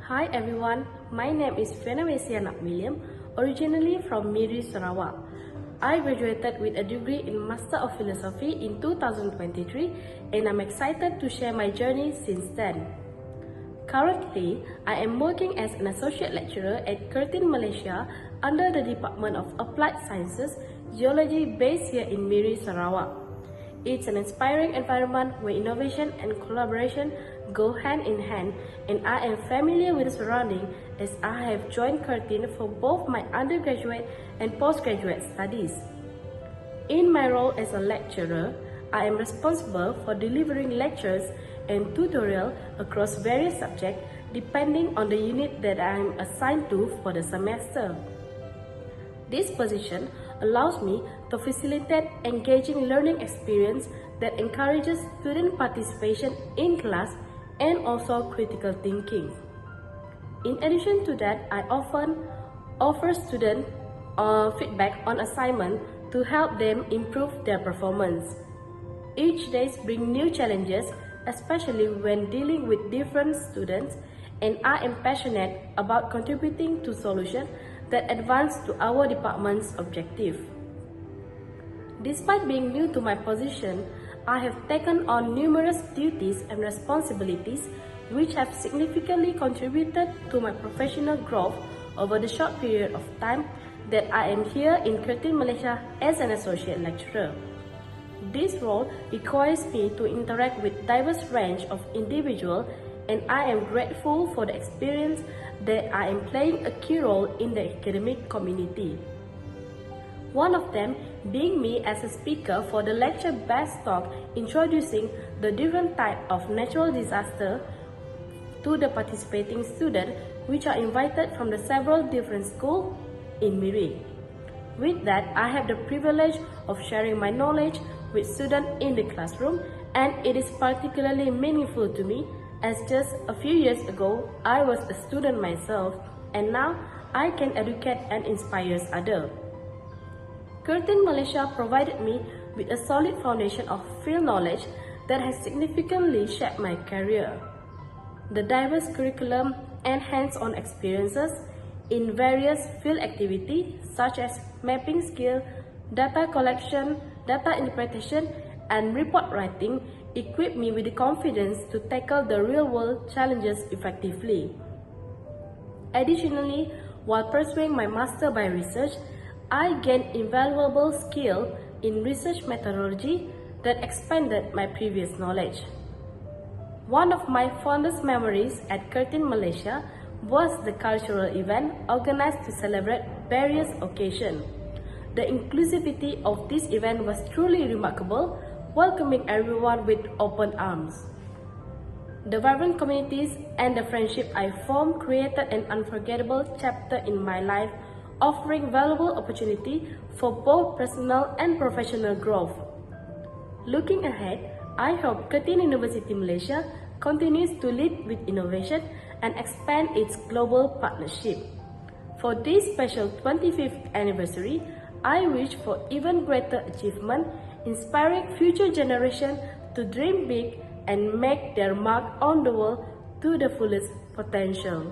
Hi everyone, my name is Fiona Bassy anak, originally from Miri, Sarawak. I graduated with a degree in Master of Philosophy in 2023 and I'm excited to share my journey since then. Currently, I am working as an associate lecturer at Curtin Malaysia under the Department of Applied Sciences, Geology based here in Miri, Sarawak. It's an inspiring environment where innovation and collaboration go hand in hand, and I am familiar with the surrounding as I have joined Curtin for both my undergraduate and postgraduate studies. In my role as a lecturer, I am responsible for delivering lectures and tutorial across various subjects depending on the unit that I am assigned to for the semester. This position allows me to facilitate engaging learning experience that encourages student participation in class and also critical thinking. In addition to that, I often offer students feedback on assignment to help them improve their performance. Each day brings new challenges, especially when dealing with different students, and I am passionate about contributing to solutions that advance to our department's objective. Despite being new to my position, I have taken on numerous duties and responsibilities which have significantly contributed to my professional growth over the short period of time that I am here in Curtin, Malaysia as an associate lecturer. This role requires me to interact with a diverse range of individuals, and I am grateful for the experience that I am playing a key role in the academic community. One of them being me as a speaker for the lecture-based talk introducing the different types of natural disaster to the participating students, which are invited from the several different schools in Miri. With that, I have the privilege of sharing my knowledge with students in the classroom, and it is particularly meaningful to me as just a few years ago I was a student myself, and now I can educate and inspire others. Curtin Malaysia provided me with a solid foundation of field knowledge that has significantly shaped my career. The diverse curriculum and hands-on experiences in various field activities such as mapping skill, data collection, data interpretation, and report writing equipped me with the confidence to tackle the real-world challenges effectively. Additionally, while pursuing my Master by Research, I gained invaluable skill in research methodology that expanded my previous knowledge. One of my fondest memories at Curtin Malaysia was the cultural event organized to celebrate various occasions. The inclusivity of this event was truly remarkable, welcoming everyone with open arms. The vibrant communities and the friendship I formed created an unforgettable chapter in my life, offering valuable opportunity for both personal and professional growth. Looking ahead, I hope Curtin University Malaysia continues to lead with innovation and expand its global partnership. For this special 25th anniversary, I wish for even greater achievement, inspiring future generations to dream big and make their mark on the world to the fullest potential.